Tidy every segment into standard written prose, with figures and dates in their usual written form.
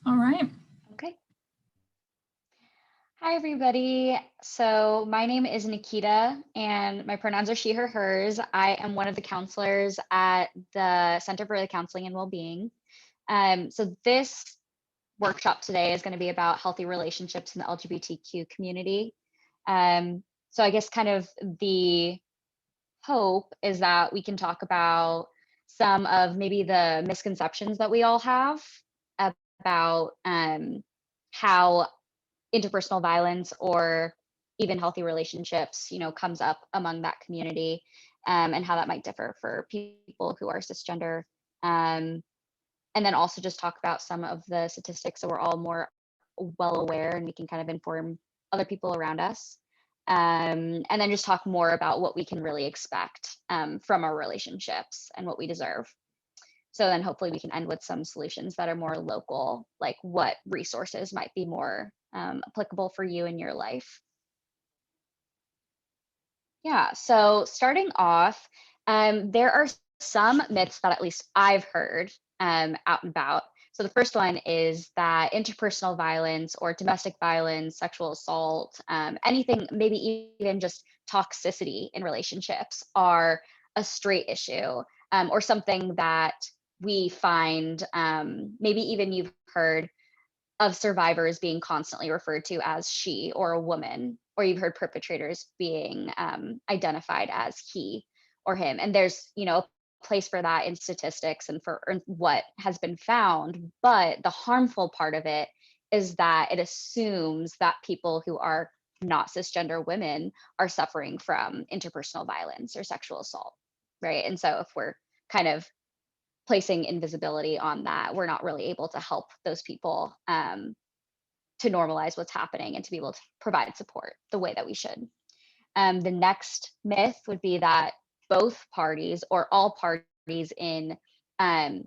All right. Okay. Hi, everybody. So, my name is Nikita, and my pronouns are she, her, hers. I am one of the counselors at the Center for Early Counseling and Wellbeing. So, this workshop today is going to be about healthy relationships in the LGBTQ community. So, I guess kind of the hope is that we can talk about some of maybe the misconceptions that we all have about how interpersonal violence or even healthy relationships, comes up among that community, and how that might differ for people who are cisgender. Um, and then also just talk about some of the statistics so we're all more well aware and we can kind of inform other people around us. And then just talk more about what we can really expect from our relationships and what we deserve. So then hopefully we can end with some solutions that are more local, like what resources might be more applicable for you in your life. Yeah, so starting off, there are some myths that at least I've heard out and about. So the first one is that interpersonal violence or domestic violence, sexual assault, anything, maybe even just toxicity in relationships are a straight issue, or something that we find, maybe even you've heard of survivors being constantly referred to as she or a woman, or you've heard perpetrators being identified as he or him. And there's, a place for that in statistics and for what has been found. But the harmful part of it is that it assumes that people who are not cisgender women are suffering from interpersonal violence or sexual assault, right? And so if we're kind of placing invisibility on that, we're not really able to help those people to normalize what's happening and to be able to provide support the way that we should. The next myth would be that both parties or all parties in um,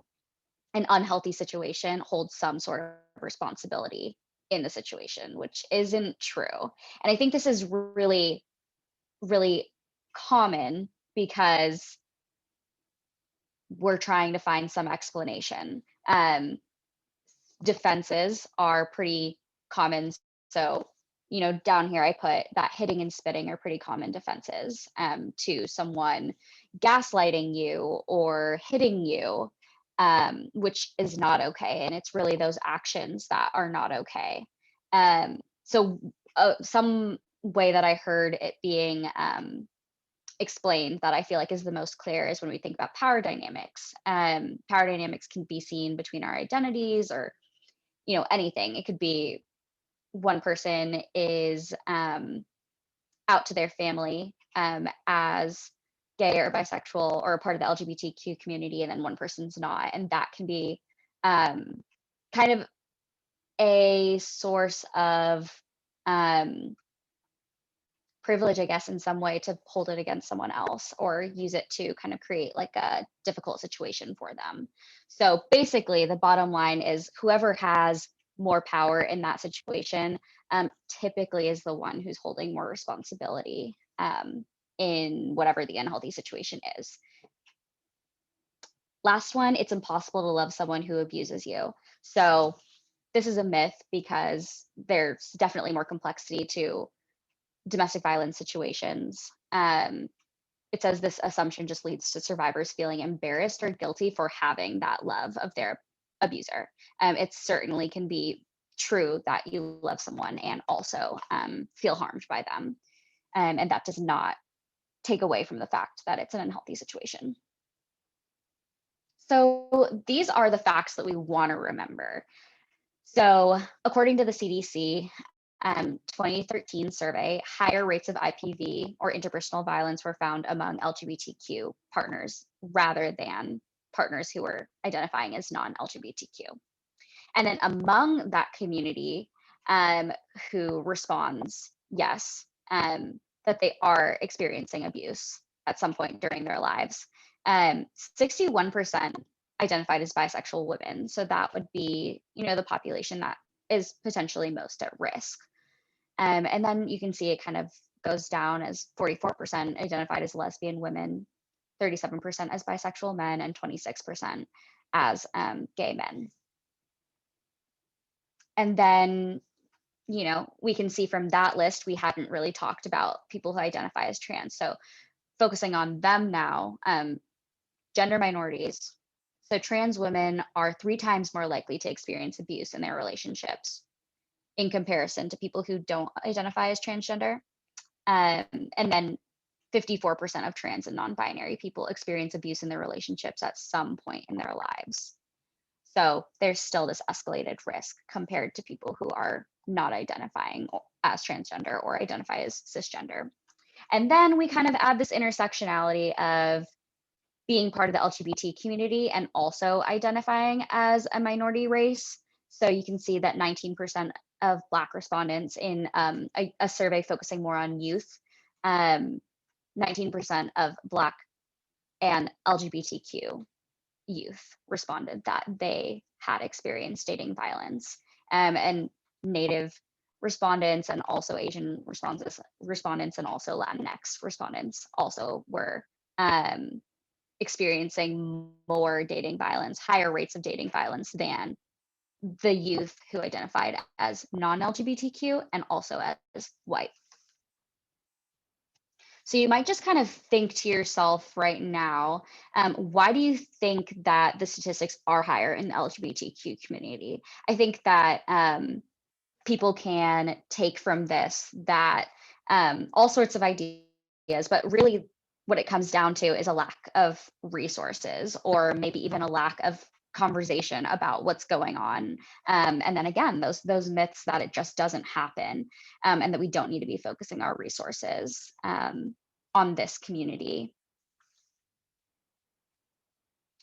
an unhealthy situation hold some sort of responsibility in the situation, which isn't true. And I think this is really, really common because we're trying to find some explanation. Defenses are pretty common. So, down here I put that hitting and spitting are pretty common defenses to someone gaslighting you or hitting you, which is not okay. And it's really those actions that are not okay. So, some way that I heard it being explained that I feel like is the most clear is when we think about power dynamics. Power dynamics can be seen between our identities or anything. It could be one person is out to their family as gay or bisexual or a part of the LGBTQ community, and then one person's not, and that can be um, kind of a source of um, privilege, I guess, in some way to hold it against someone else or use it to kind of create like a difficult situation for them. So basically, the bottom line is whoever has more power in that situation typically is the one who's holding more responsibility in whatever the unhealthy situation is. Last one, it's impossible to love someone who abuses you. So this is a myth because there's definitely more complexity to domestic violence situations. It says this assumption just leads to survivors feeling embarrassed or guilty for having that love of their abuser. It certainly can be true that you love someone and also feel harmed by them. And that does not take away from the fact that it's an unhealthy situation. So these are the facts that we want to remember. So, according to the CDC, 2013 survey, higher rates of IPV or interpersonal violence were found among LGBTQ partners rather than partners who were identifying as non-LGBTQ. And then among that community who responds yes, that they are experiencing abuse at some point during their lives, 61% identified as bisexual women. So that would be, the population that is potentially most at risk. And then you can see it kind of goes down as 44% identified as lesbian women, 37% as bisexual men, and 26% as gay men. And then, we can see from that list, we hadn't really talked about people who identify as trans. So focusing on them now, gender minorities. So trans women are 3 times more likely to experience abuse in their relationships in comparison to people who don't identify as transgender. And then 54% of trans and non-binary people experience abuse in their relationships at some point in their lives. So there's still this escalated risk compared to people who are not identifying as transgender or identify as cisgender. And then we kind of add this intersectionality of being part of the LGBT community and also identifying as a minority race. So you can see that 19% of Black respondents in a survey focusing more on youth, 19% of Black and LGBTQ youth responded that they had experienced dating violence. And Native respondents and also Asian respondents and also Latinx respondents also were experiencing more dating violence, higher rates of dating violence than the youth who identified as non-LGBTQ and also as white. So you might just kind of think to yourself right now, why do you think that the statistics are higher in the LGBTQ community? I think that people can take from this that all sorts of ideas, but really what it comes down to is a lack of resources or maybe even a lack of conversation about what's going on. And then again, those myths that it just doesn't happen and that we don't need to be focusing our resources on this community.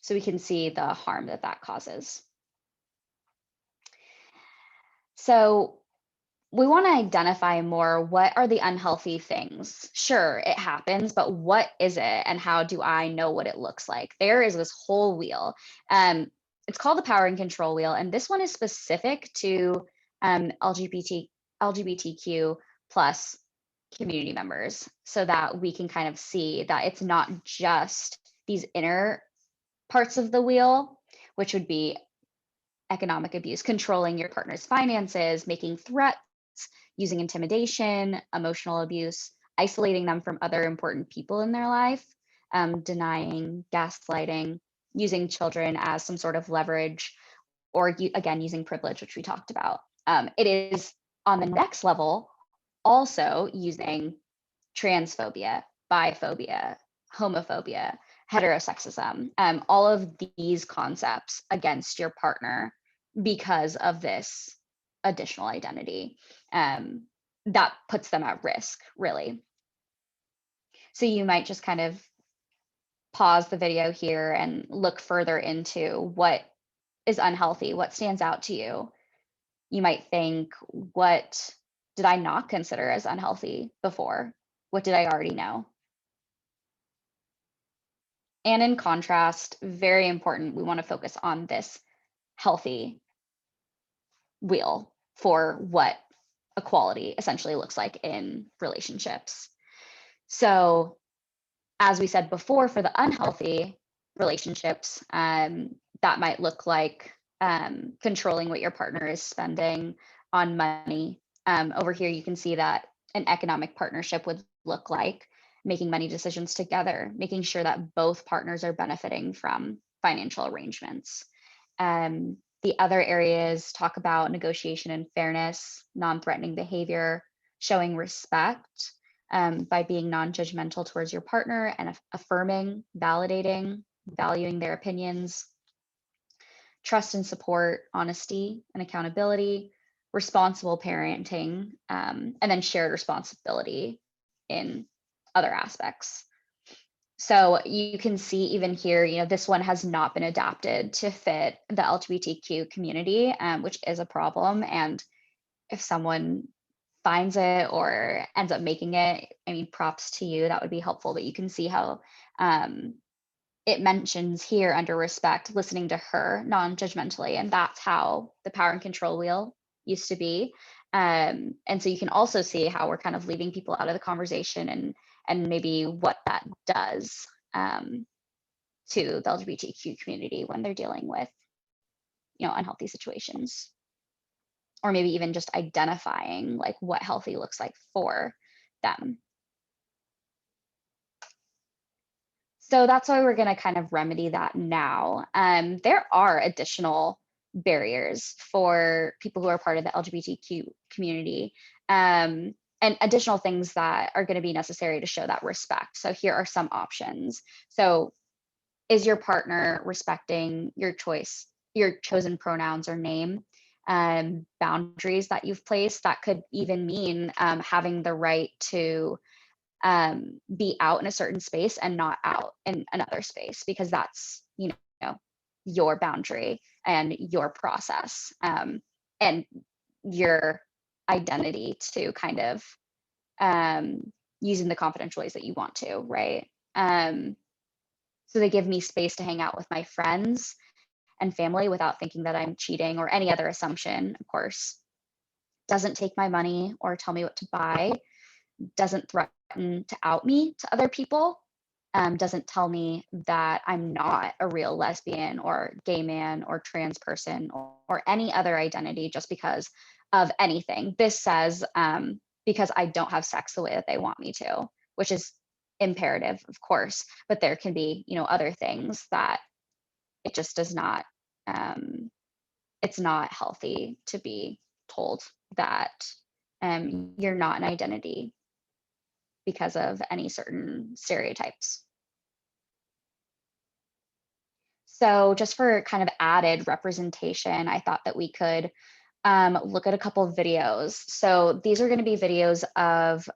So we can see the harm that that causes. So we want to identify more, what are the unhealthy things? Sure, it happens, but what is it and how do I know what it looks like? There is this whole wheel. It's called the power and control wheel, and this one is specific to LGBTQ plus community members so that we can kind of see that it's not just these inner parts of the wheel, which would be economic abuse, controlling your partner's finances, making threats, using intimidation, emotional abuse, isolating them from other important people in their life, denying, gaslighting, using children as some sort of leverage, or again, using privilege, which we talked about. It is on the next level also using transphobia, biphobia, homophobia, heterosexism, all of these concepts against your partner because of this additional identity that puts them at risk, really. So you might just kind of pause the video here and look further into what is unhealthy, what stands out to you. You might think, what did I not consider as unhealthy before? What did I already know? And in contrast, very important, we want to focus on this healthy wheel for what equality essentially looks like in relationships. So, as we said before, for the unhealthy relationships, that might look like controlling what your partner is spending on money. Over here, you can see that an economic partnership would look like making money decisions together, making sure that both partners are benefiting from financial arrangements. The other areas talk about negotiation and fairness, non-threatening behavior, showing respect by being non-judgmental towards your partner and affirming, validating, valuing their opinions, trust and support, honesty and accountability, responsible parenting, and then shared responsibility in other aspects. So you can see even here, this one has not been adapted to fit the LGBTQ community, which is a problem. And if someone finds it or ends up making it, I mean, props to you, that would be helpful. But you can see how it mentions here under respect, listening to her non-judgmentally. And that's how the power and control wheel used to be. And so you can also see how we're kind of leaving people out of the conversation and maybe what that does to the LGBTQ community when they're dealing with, unhealthy situations or maybe even just identifying like what healthy looks like for them. So that's why we're going to kind of remedy that now. There are additional barriers for people who are part of the LGBTQ community, and additional things that are going to be necessary to show that respect. So here are some options. So is your partner respecting your choice, your chosen pronouns or name? Boundaries that you've placed, that could even mean having the right to be out in a certain space and not out in another space, because that's, you know, your boundary and your process, and your identity to kind of using the confidential ways that you want to, right? So they give me space to hang out with my friends and family without thinking that I'm cheating or any other assumption, of course. Doesn't take my money or tell me what to buy, doesn't threaten to out me to other people, doesn't tell me that I'm not a real lesbian or gay man or trans person or any other identity just because of anything. This says because I don't have sex the way that they want me to, which is imperative, of course, but there can be, you know, other things that it just does not, it's not healthy to be told that you're not an identity because of any certain stereotypes. So just for kind of added representation, I thought that we could look at a couple of videos. So these are going to be videos of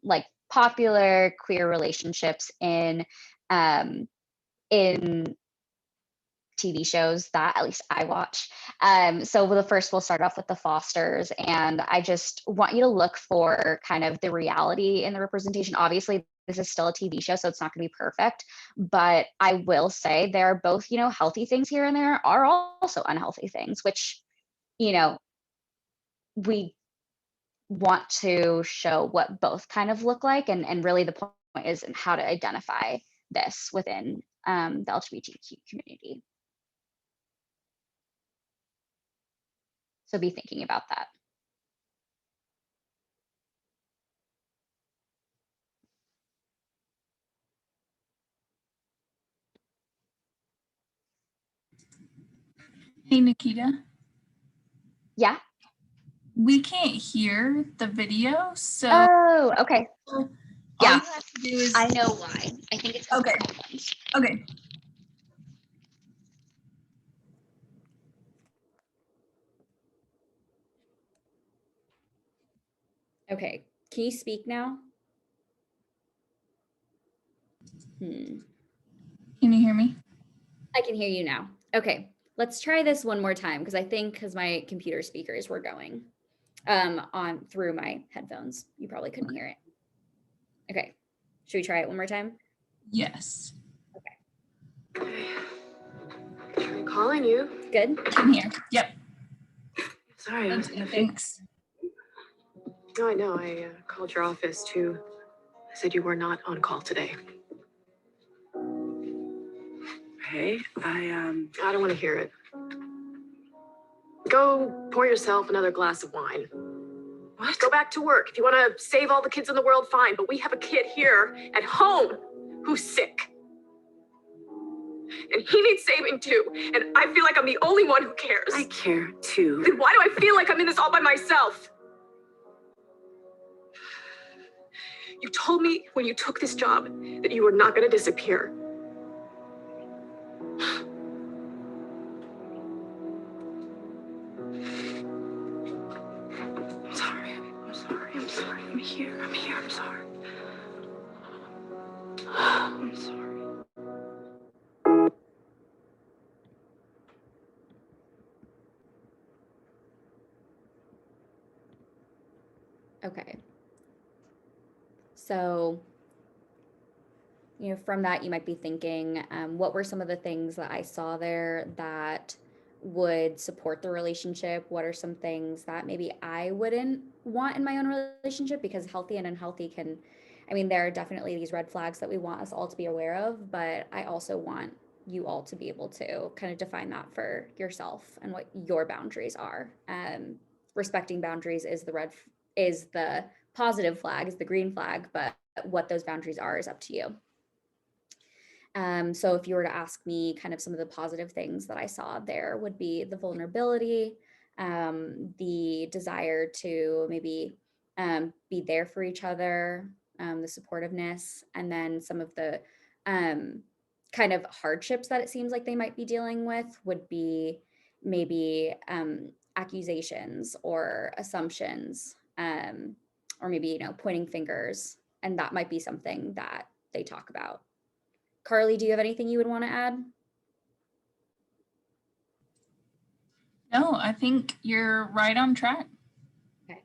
like popular queer relationships in TV shows that at least I watch. So the first, we'll start off with the Fosters, and I just want you to look for kind of the reality in the representation. Obviously, this is still a TV show, so it's not going to be perfect, but I will say there are both, you know, healthy things here, and there are also unhealthy things, which, you know, we want to show what both kind of look like, and really the point is in how to identify this within the LGBTQ community. So be thinking about that. Hey, Nikita. Yeah. We can't hear the video, so. Oh, okay. All Yeah. you have to do is. I know why. I think it's okay. Okay. Okay. Can you speak now? Can you hear me? I can hear you now. Okay. Let's try this one more time, because I think because my computer speakers were going on through my headphones, you probably couldn't hear it. Okay. Should we try it one more time? Yes. Okay. I'm calling you. Good. I'm here. Yep. Sorry, I was in the Thanks. No, I know. I called your office too. I said you were not on call today. Hey, I don't want to hear it. Go pour yourself another glass of wine. What? Go back to work. If you want to save all the kids in the world, fine. But we have a kid here at home who's sick. And he needs saving too. And I feel like I'm the only one who cares. I care too. Then why do I feel like I'm in this all by myself? You told me when you took this job that you were not going to disappear. I'm sorry. I'm sorry. I'm sorry. I'm here. I'm here. I'm sorry. I'm sorry. Okay. So, you know, from that, you might be thinking, what were some of the things that I saw there that would support the relationship? What are some things that maybe I wouldn't want in my own relationship? Because healthy and unhealthy can, I mean, there are definitely these red flags that we want us all to be aware of, but I also want you all to be able to kind of define that for yourself and what your boundaries are. respecting boundaries is is the positive flag, is the green flag, but what those boundaries are is up to you. So if you were to ask me kind of some of the positive things that I saw there would be the vulnerability, the desire to maybe be there for each other, the supportiveness, and then some of the kind of hardships that it seems like they might be dealing with would be maybe accusations or assumptions, or maybe, you know, pointing fingers. And that might be something that they talk about. Carly, do you have anything you would want to add? No, I think you're right on track. Okay.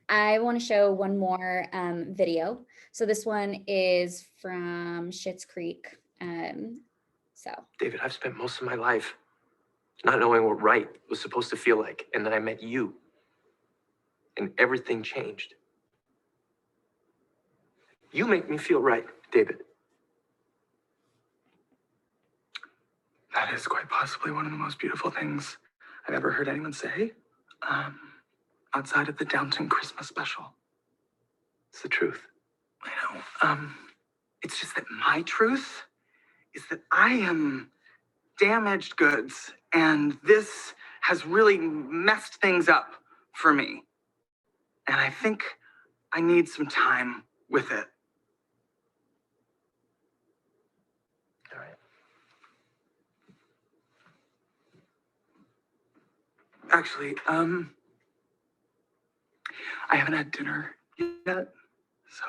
I want to show one more video. So this one is from Schitt's Creek. David, I've spent most of my life not knowing what right was supposed to feel like. And then I met you. And everything changed. You make me feel right, David. That is quite possibly one of the most beautiful things I've ever heard anyone say, outside of the Downton Christmas special. It's the truth. I know. It's just that my truth is that I am damaged goods, and this has really messed things up for me. And I think I need some time with it. All right. Actually, I haven't had dinner yet, so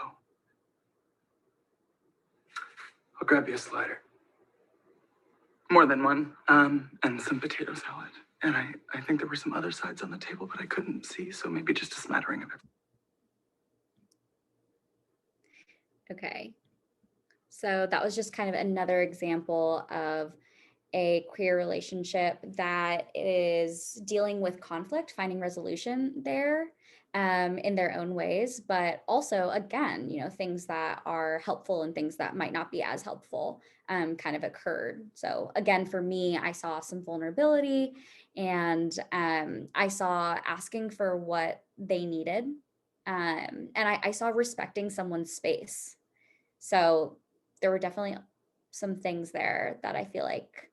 I'll grab you a slider. More than one, and some potato salad. And I think there were some other sides on the table, but I couldn't see, so maybe just a smattering of it. Okay. So that was just kind of another example of a queer relationship that is dealing with conflict, finding resolution there in their own ways, but also, again, you know, things that are helpful and things that might not be as helpful kind of occurred. So again, for me, I saw some vulnerability, and I saw asking for what they needed. And I saw respecting someone's space. So there were definitely some things there that I feel like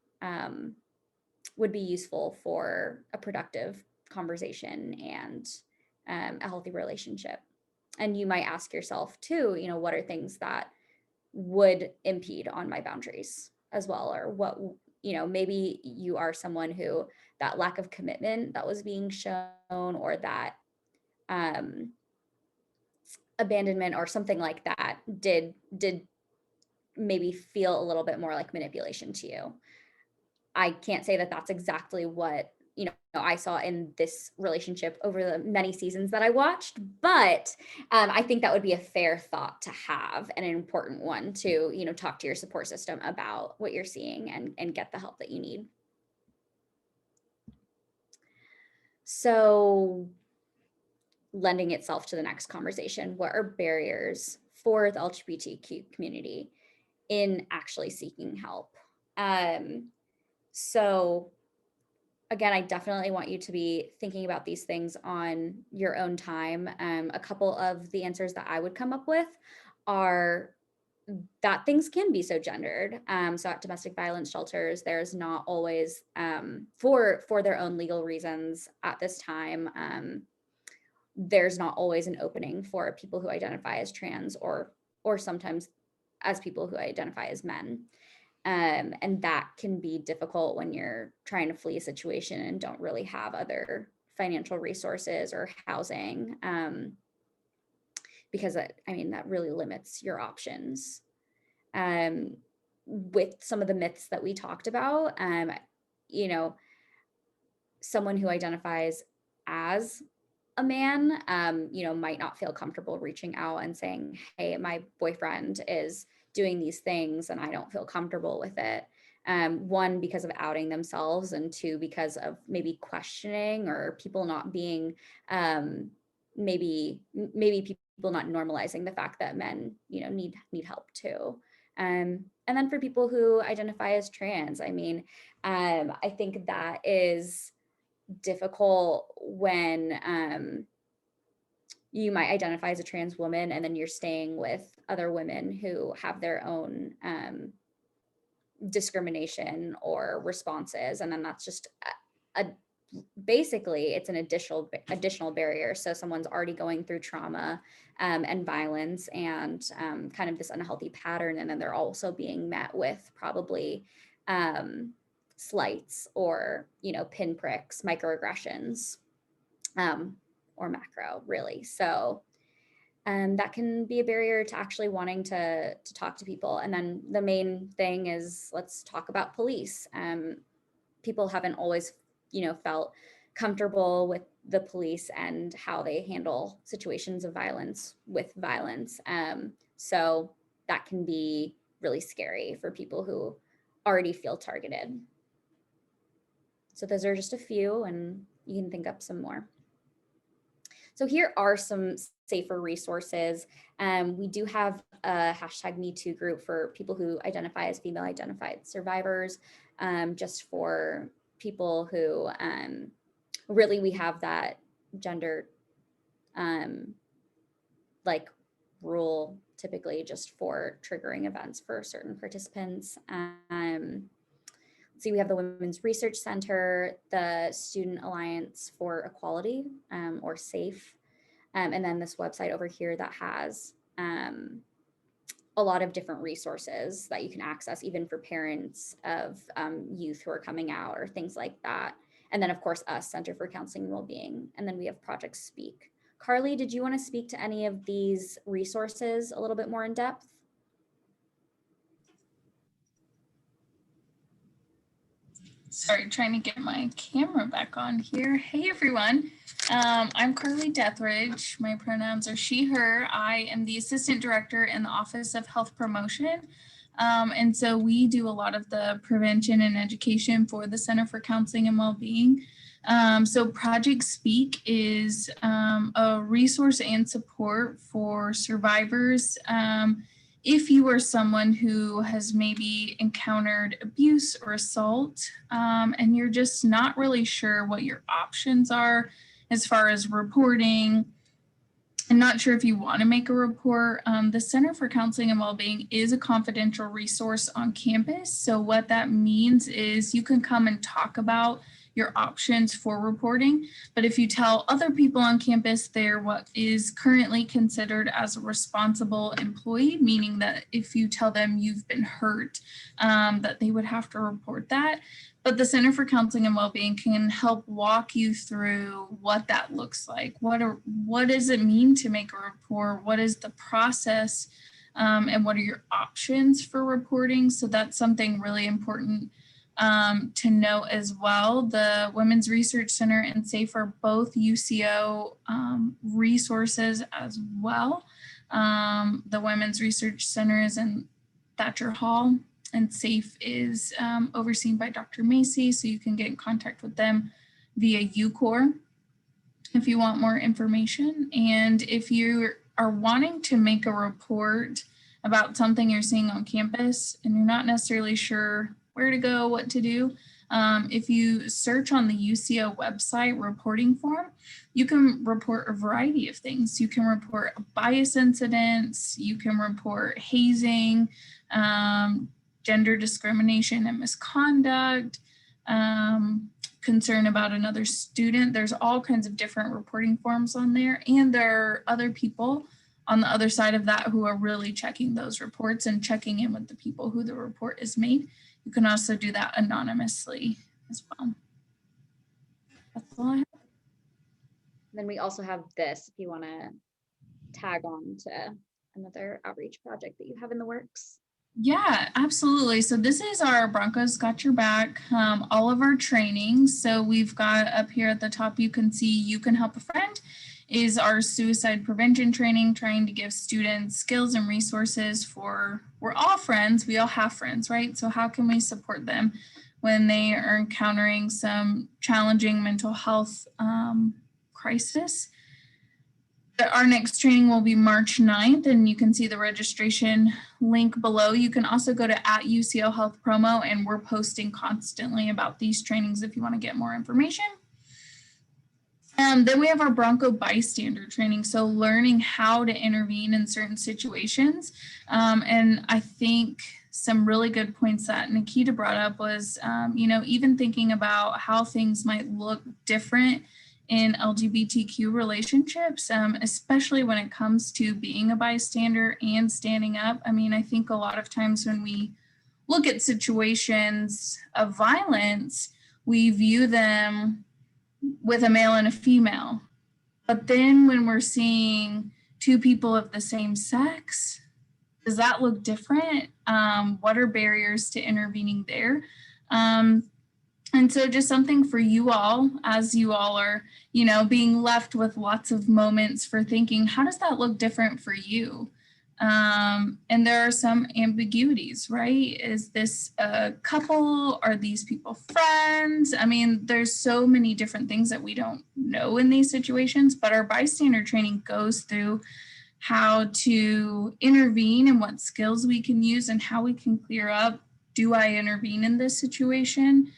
would be useful for a productive conversation and a healthy relationship. And you might ask yourself too, you know, what are things that would impede on my boundaries as well? Or what, you know, maybe you are someone who that lack of commitment that was being shown, or that abandonment or something like that did maybe feel a little bit more like manipulation to you. I can't say that that's exactly what, you know, I saw in this relationship over the many seasons that I watched, but I think that would be a fair thought to have, and an important one to, you know, talk to your support system about what you're seeing and get the help that you need. So lending itself to the next conversation, what are barriers for the LGBTQ community in actually seeking help? So again, I definitely want you to be thinking about these things on your own time. A couple of the answers that I would come up with are that things can be so gendered. So at domestic violence shelters, there's not always, for their own legal reasons at this time, there's not always an opening for people who identify as trans, or sometimes as people who identify as men. And that can be difficult when you're trying to flee a situation and don't really have other financial resources or housing, because I mean, that really limits your options. With some of the myths that we talked about, you know, someone who identifies as a man, you know, might not feel comfortable reaching out and saying, hey, my boyfriend is doing these things and I don't feel comfortable with it. One, because of outing themselves, and two, because of maybe questioning or people not being, maybe people not normalizing the fact that men, you know, need help too. And then for people who identify as trans, I mean, I think that is difficult when you might identify as a trans woman and then you're staying with other women who have their own discrimination or responses, and then that's just a basically it's an additional barrier. So someone's already going through trauma and violence and kind of this unhealthy pattern, and then they're also being met with probably slights or, you know, pinpricks, microaggressions, or macro, really. So that can be a barrier to actually wanting to talk to people. And then the main thing is, let's talk about police. People haven't always, you know, felt comfortable with the police and how they handle situations of violence with violence. So that can be really scary for people who already feel targeted. So those are just a few, and you can think up some more. So here are some safer resources. We do have a #MeToo group for people who identify as female identified survivors, just for people who really, we have that gender like rule typically just for triggering events for certain participants. See, we have the Women's Research Center, the Student Alliance for Equality, or SAFE, and then this website over here that has a lot of different resources that you can access, even for parents of youth who are coming out or things like that. And then, of course, us, Center for Counseling and Wellbeing. And then we have Project Speak. Carly, did you want to speak to any of these resources a little bit more in depth? Sorry, trying to get my camera back on here. Hey, everyone. I'm Carly Dethridge. My pronouns are she, her. I am the Assistant Director in the Office of Health Promotion. And so we do a lot of the prevention and education for the Center for Counseling and Wellbeing. So Project Speak is a resource and support for survivors. If you are someone who has maybe encountered abuse or assault, and you're just not really sure what your options are as far as reporting, and not sure if you want to make a report, the Center for Counseling and Wellbeing is a confidential resource on campus. So what that means is you can come and talk about your options for reporting. But if you tell other people on campus they're what is currently considered as a responsible employee, meaning that if you tell them you've been hurt, that they would have to report that. But the Center for Counseling and Wellbeing can help walk you through what that looks like. What does it mean to make a report? What is the process? And what are your options for reporting? So that's something really important to know as well. The Women's Research Center and SAFE are both UCO resources as well. The Women's Research Center is in Thatcher Hall, and SAFE is overseen by Dr. Macy, so you can get in contact with them via UCOR if you want more information. And if you are wanting to make a report about something you're seeing on campus and you're not necessarily sure where to go, what to do, if you search on the UCO website reporting form, you can report a variety of things. You can report bias incidents, you can report hazing, gender discrimination and misconduct, concern about another student. There's all kinds of different reporting forms on there. And there are other people on the other side of that who are really checking those reports and checking in with the people who the report is made. You can also do that anonymously as well. That's all I have. Then we also have this, if you want to tag on to another outreach project that you have in the works. Yeah, absolutely. So this is our Broncos Got Your Back, all of our trainings. So we've got up here at the top, you can see You Can Help a Friend is our suicide prevention training, trying to give students skills and resources for, we're all friends, we all have friends, right? So how can we support them when they are encountering some challenging mental health crisis? Our next training will be March 9th, and you can see the registration link below. You can also go to @UCO Health Promo, and we're posting constantly about these trainings if you want to get more information. Then we have our Bronco bystander training. So learning how to intervene in certain situations. And I think some really good points that Nikita brought up was, even thinking about how things might look different in LGBTQ relationships, especially when it comes to being a bystander and standing up. I mean, I think a lot of times when we look at situations of violence, we view them with a male and a female. But then when we're seeing two people of the same sex, does that look different? What are barriers to intervening there? And so just something for you all, as you all are, being left with lots of moments for thinking, how does that look different for you? And there are some ambiguities, right? Is this a couple? Are these people friends? I mean, there's so many different things that we don't know in these situations, but our bystander training goes through how to intervene and what skills we can use and how we can clear up, do I intervene in this situation?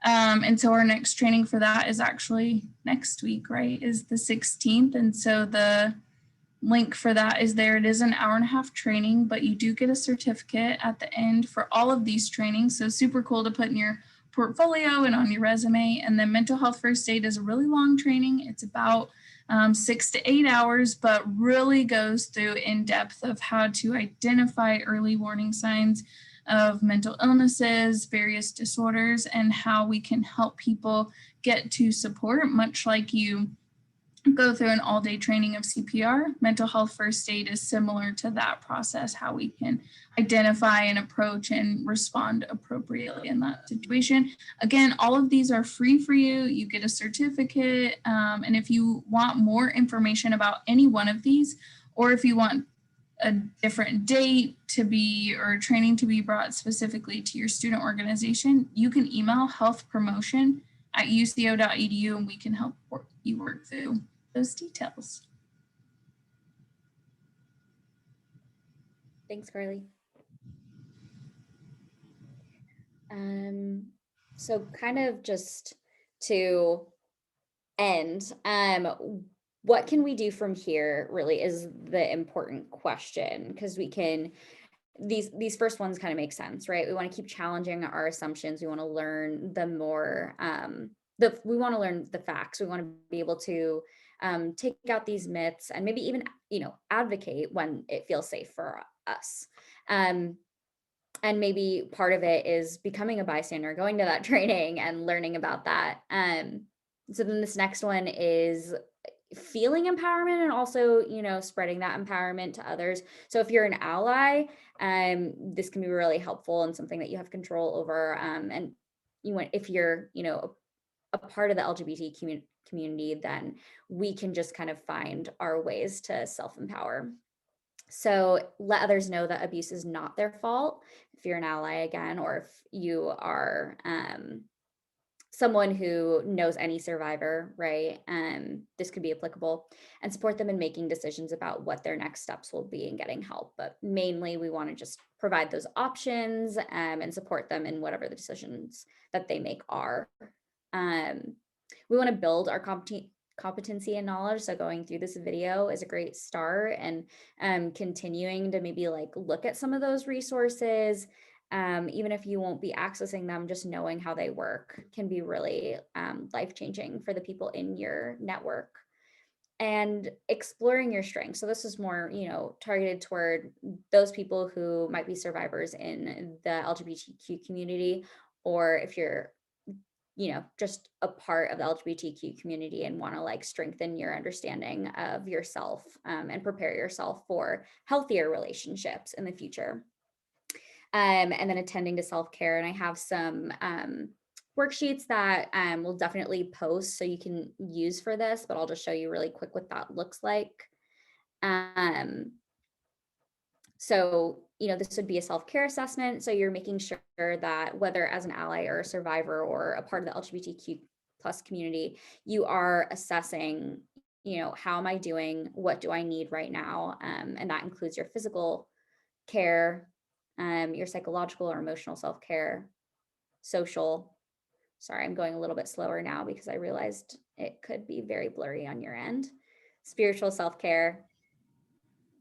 And so our next training for that is actually next week, right? Is the 16th. And so the link for that is there. It is an 1.5-hour training, but you do get a certificate at the end for all of these trainings. So super cool to put in your portfolio and on your resume. And then mental health first aid is a really long training. It's about 6 to 8 hours, but really goes through in depth of how to identify early warning signs of mental illnesses, various disorders, and how we can help people get to support, much like you go through an all-day training of CPR. Mental health first aid is similar to that process, how we can identify and approach and respond appropriately in that situation. Again, all of these are free for you. You get a certificate. And if you want more information about any one of these, or if you want a different date to be or training to be brought specifically to your student organization, you can email healthpromotion@uco.edu and we can help you work through those details. Thanks, Carly. So kind of just to end, what can we do from here really is the important question, because we can, these first ones kind of make sense, right? We want to keep challenging our assumptions. We want to learn the more, we want to learn the facts. We want to be able to take out these myths and maybe even, advocate when it feels safe for us. And maybe part of it is becoming a bystander, going to that training and learning about that. So then this next one is feeling empowerment and also, spreading that empowerment to others. So if you're an ally, this can be really helpful and something that you have control over. And if you're, a part of the LGBT community, then we can just kind of find our ways to self-empower. So let others know that abuse is not their fault if you're an ally again, or if you are someone who knows any survivor, right? This could be applicable, and support them in making decisions about what their next steps will be in getting help. But mainly we want to just provide those options and support them in whatever the decisions that they make are. We want to build our competency and knowledge. So going through this video is a great start, and continuing to maybe look at some of those resources, even if you won't be accessing them, just knowing how they work can be really life-changing for the people in your network. And exploring your strengths. So this is more, targeted toward those people who might be survivors in the LGBTQ community, or if you're just a part of the LGBTQ community and want to strengthen your understanding of yourself and prepare yourself for healthier relationships in the future. And then attending to self-care. And I have some worksheets that we'll definitely post so you can use for this, but I'll just show you really quick what that looks like. So, this would be a self-care assessment. So you're making sure that whether as an ally or a survivor or a part of the LGBTQ plus community, you are assessing, how am I doing? What do I need right now? And that includes your physical care, your psychological or emotional self-care, social, Sorry, I'm going a little bit slower now because I realized it could be very blurry on your end. Spiritual self-care.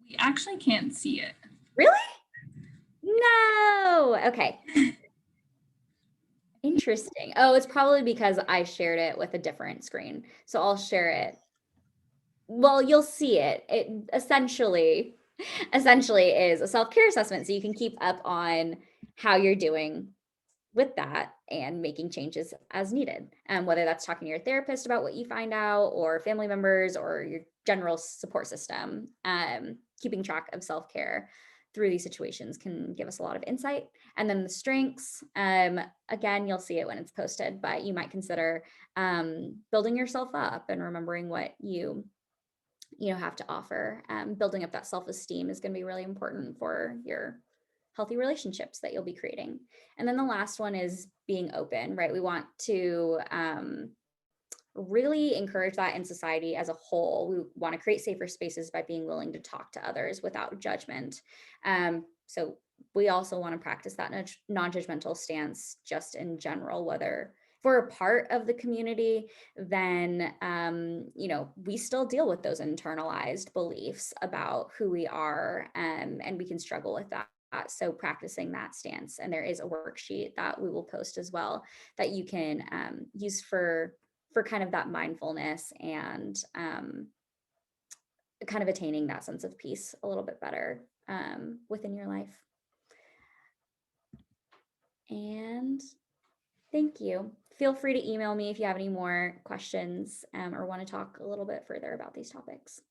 We actually can't see it. Really? No. Okay. Interesting. Oh, it's probably because I shared it with a different screen. So I'll share it. Well, you'll see it. It essentially is a self-care assessment. So you can keep up on how you're doing with that and making changes as needed. Whether that's talking to your therapist about what you find out, or family members, or your general support system. Keeping track of self-care through these situations can give us a lot of insight. And then the strengths, again, you'll see it when it's posted, but you might consider building yourself up and remembering what you have to offer. Building up that self-esteem is going to be really important for your healthy relationships that you'll be creating. And then the last one is being open, right? We want to really encourage that in society as a whole. We want to create safer spaces by being willing to talk to others without judgment. So we also want to practice that non-judgmental stance just in general, whether if we're a part of the community, then, we still deal with those internalized beliefs about who we are, and we can struggle with that. So practicing that stance, and there is a worksheet that we will post as well that you can use for kind of that mindfulness and kind of attaining that sense of peace a little bit better within your life. And thank you. Feel free to email me if you have any more questions or want to talk a little bit further about these topics.